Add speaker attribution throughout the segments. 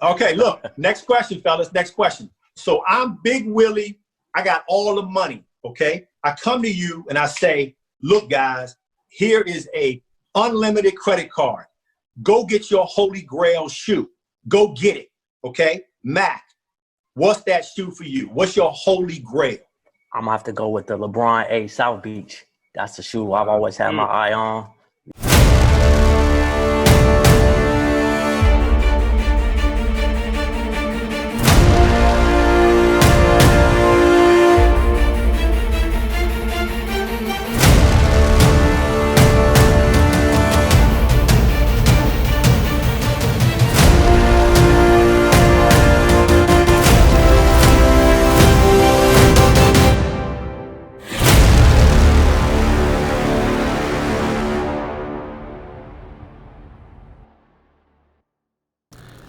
Speaker 1: Okay, look, next question, fellas, next question. So I'm Big Willie. I got all the money, okay? I come to you and I say, look, guys, here is a unlimited credit card. Go get your holy grail shoe. Go get it, okay? Mac, what's that shoe for you? What's your holy grail?
Speaker 2: I'm gonna have to go with the LeBron 8 South Beach. That's the shoe I've always had my eye on.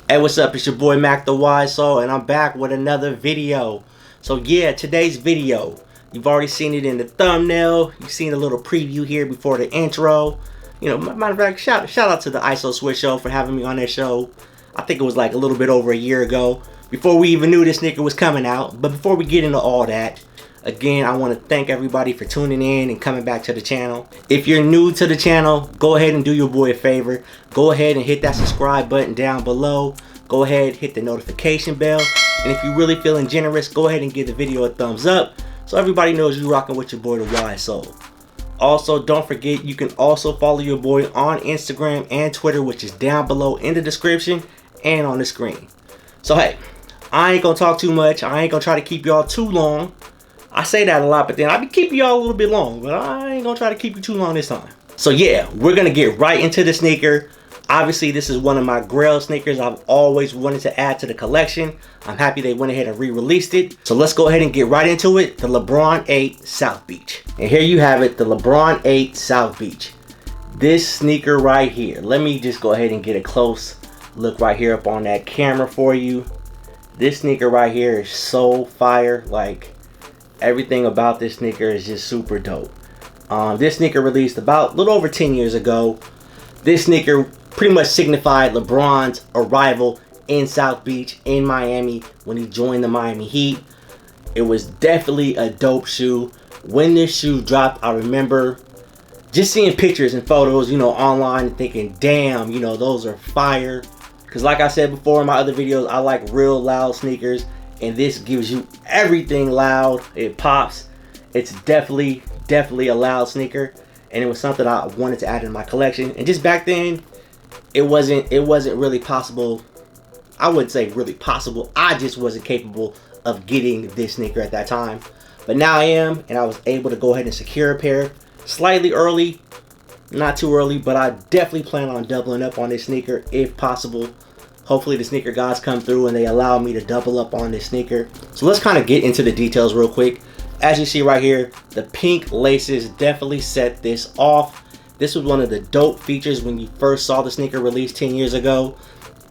Speaker 2: Hey, what's up? It's your boy Mac TheWiseSole, and I'm back with another video. So yeah, today's video, you've already seen it in the thumbnail. You've seen a little preview here before the intro. You know, matter of fact, shout out to the ISO Swish show for having me on their show. I think it was like a little bit over a year ago, before we even knew this sneaker was coming out. But before we get into all that, again, I want to thank everybody for tuning in and coming back to the channel. If you're new to the channel, go ahead and do your boy a favor. Go ahead and hit that subscribe button down below. Go ahead, hit the notification bell. And if you're really feeling generous, go ahead and give the video a thumbs up so everybody knows you're rocking with your boy TheWiseSole. Also, don't forget, you can also follow your boy on Instagram and Twitter, which is down below in the description and on the screen. So hey, I ain't gonna talk too much. I ain't gonna try to keep y'all too long. I say that a lot, but then I be keeping y'all a little bit long, but I ain't gonna try to keep you too long this time. So yeah, we're gonna get right into the sneaker. Obviously, this is one of my grail sneakers I've always wanted to add to the collection. I'm happy they went ahead and re-released it. So let's go ahead and get right into it. The LeBron 8 South Beach. And here you have it, the LeBron 8 South Beach. This sneaker right here. Let me just go ahead and get a close look right here up on that camera for you. This sneaker right here is so fire. Like, everything about this sneaker is just super dope. This sneaker released about a little over 10 years ago. This sneaker pretty much signified LeBron's arrival in South Beach in Miami when he joined the Miami Heat. It was definitely a dope shoe. When this shoe dropped, I remember just seeing pictures and photos, you know, online and thinking, damn, you know, those are fire. Because like I said before in my other videos, I like real loud sneakers. And this gives you everything loud. It pops. It's definitely a loud sneaker. And it was something I wanted to add in my collection. And just back then, it wasn't really possible. I wouldn't say really possible. I just wasn't capable of getting this sneaker at that time. But now I am, and I was able to go ahead and secure a pair. Slightly early, not too early, but I definitely plan on doubling up on this sneaker if possible. Hopefully the sneaker gods come through and they allow me to double up on this sneaker. So let's kind of get into the details real quick. As you see right here, the pink laces definitely set this off. This was one of the dope features when you first saw the sneaker released 10 years ago.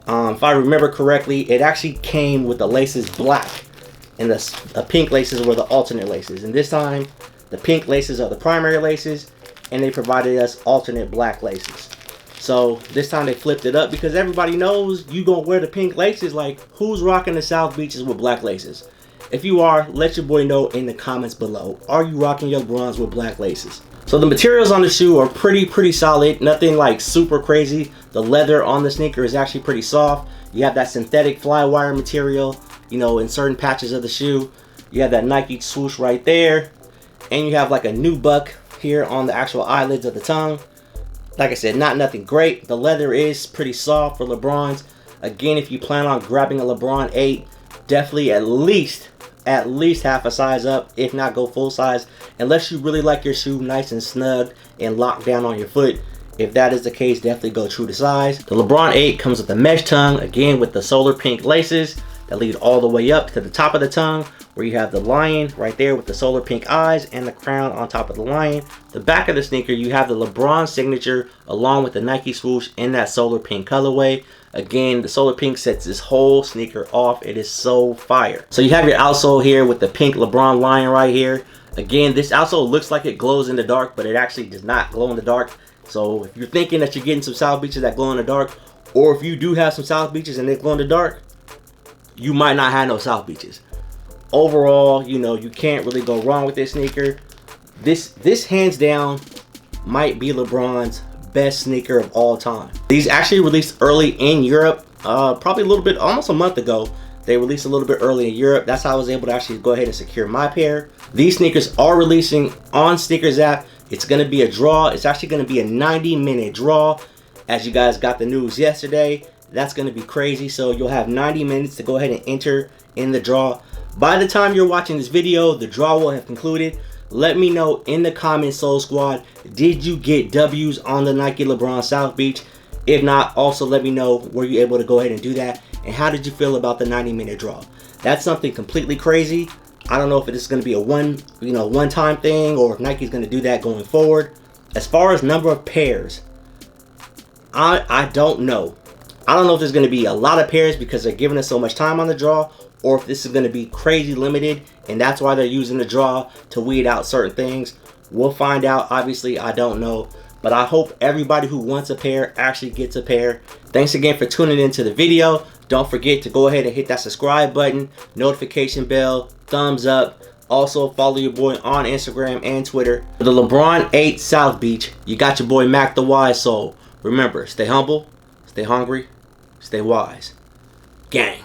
Speaker 2: If I remember correctly, it actually came with the laces black, and the pink laces were the alternate laces. And this time, the pink laces are the primary laces, and they provided us alternate black laces. So this time they flipped it up because everybody knows you gonna wear the pink laces. Like, who's rocking the South Beaches with black laces? If you are, let your boy know in the comments below. Are you rocking your LeBrons with black laces? So the materials on the shoe are pretty solid. Nothing like super crazy. The leather on the sneaker is actually pretty soft. You have that synthetic fly wire material, you know, in certain patches of the shoe. You have that Nike swoosh right there. And you have like a nubuck here on the actual eyelids of the tongue. Like I said, nothing great. The leather is pretty soft for LeBrons. Again, if you plan on grabbing a LeBron 8, definitely at least half a size up, if not go full size, unless you really like your shoe nice and snug and locked down on your foot. If that is the case, definitely go true to size. The LeBron 8 comes with the mesh tongue, again with the solar pink laces that lead all the way up to the top of the tongue, where you have the lion right there with the solar pink eyes and the crown on top of the lion. The back of the sneaker, you have the LeBron signature along with the Nike swoosh in that solar pink colorway. Again, the solar pink sets this whole sneaker off. It is so fire. So you have your outsole here with the pink LeBron lion right here. Again, this outsole looks like it glows in the dark, but it actually does not glow in the dark. So if you're thinking that you're getting some South Beaches that glow in the dark, or if you do have some South Beaches and they glow in the dark, you might not have no South Beaches. Overall, you know, you can't really go wrong with this sneaker. This hands down might be LeBron's best sneaker of all time. These actually released early in Europe, probably a little bit, almost a month ago. They released a little bit early in Europe. That's how I was able to actually go ahead and secure my pair. These sneakers are releasing on Sneakers app. It's going to be a draw. It's actually going to be a 90-minute draw. As you guys got the news yesterday, that's going to be crazy. So you'll have 90 minutes to go ahead and enter in the draw. By the time you're watching this video, the draw will have concluded. Let me know in the comments, Soul Squad, did you get W's on the Nike LeBron South Beach? If not, also let me know, were you able to go ahead and do that? And how did you feel about the 90-minute draw? That's something completely crazy. I don't know if it's going to be a one-time thing, or if Nike's going to do that going forward. As far as number of pairs, I don't know. I don't know if there's going to be a lot of pairs because they're giving us so much time on the draw, or if this is going to be crazy limited and that's why they're using the draw to weed out certain things. We'll find out. Obviously, I don't know. But I hope everybody who wants a pair actually gets a pair. Thanks again for tuning into the video. Don't forget to go ahead and hit that subscribe button, notification bell, thumbs up. Also, follow your boy on Instagram and Twitter. For the LeBron 8 South Beach, you got your boy Mac the Wise Soul. Remember, stay humble, stay hungry, stay wise. Gang.